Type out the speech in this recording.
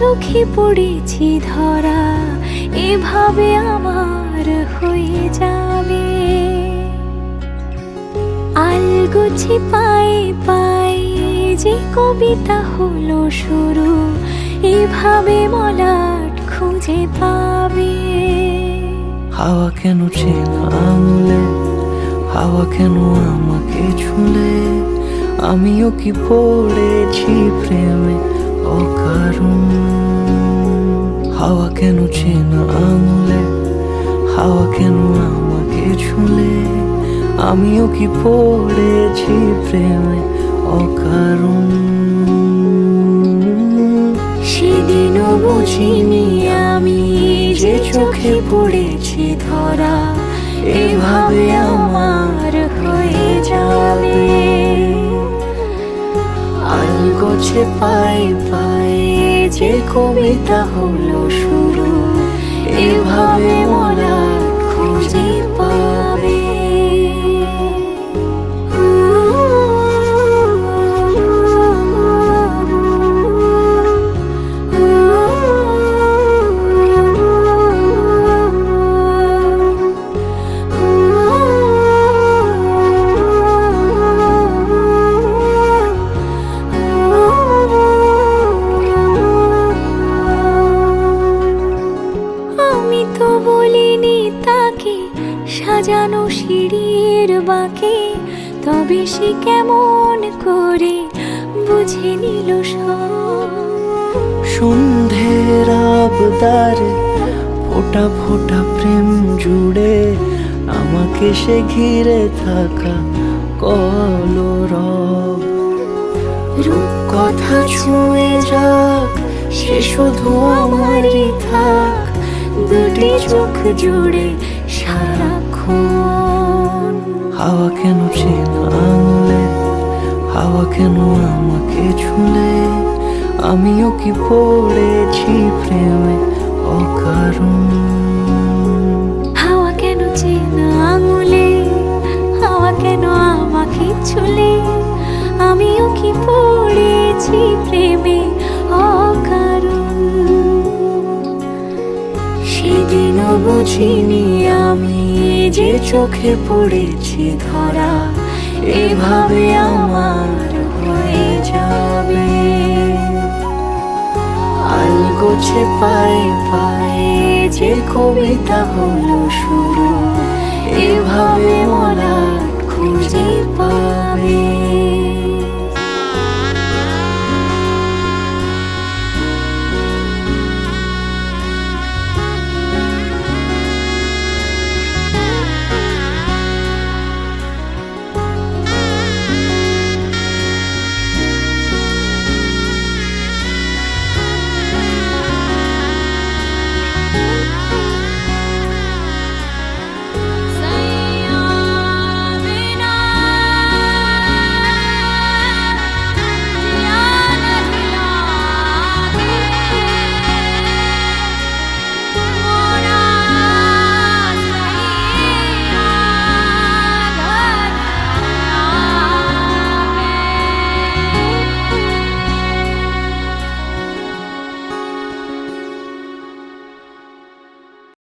চোখে পড়েছি ধরা, এভাবে আমার হয়ে যাবে। আলগোছে পায়ে পায়ে যে কবিতা হলো শুরু, এভাবে মলাট খুঁজে পাবে। হাওয়া কেন চেনা আঙুলে, হাওয়া কেন আমাকে ছুলে, আমিও কি পড়েছি প্রেমে অকারণ। হাওয়া কেন চেনা আঙুলে, হাওয়া কেন আমাকে ছুলে, আমিও কি পড়েছি প্রেমে অকারণ। সেদিনও বুঝিনি আমি যে চোখে পড়েছি ধরা, এভাবে আমার হয়ে যাবে। আলগোছে পায়ে পায়ে যে কবিতা হলো শুরু, এভাবে মলাট খুঁজে পাবে। আমি তো বলিনি তাকে সাজানো সিঁড়ির বাঁকে, তবে সে কেমন করে বুঝে নিল সব। সন্ধ্যের আবদারে ফোটা ফোটা প্রেম জুড়ে, আমাকে সে ঘিরে থাকা কলরব। রূপকথা ছুঁয়ে যাক, সে শুধু আমারই থাক, দুটি চোখ জুড়ে সারাক্ষণ। হাওয়া কেন চেনা আঙুলে, হাওয়া কেন আমাকে ছুলে, আমিও কি পড়েছি প্রেমে অকারণ। হাওয়া কেন চেনা আঙুলে, হাওয়া কেন আমাকে ছুলে, আমিও কি পড়েছি প্রেমে অকারণ। সেদিনও বুঝিনি আমি যে চোখে পড়েছি ধরা, এভাবে আমার হয়ে যাবে। আলগোছে পায়ে পায়ে যে কবিতা হলো শুরু, এভাবে মলাট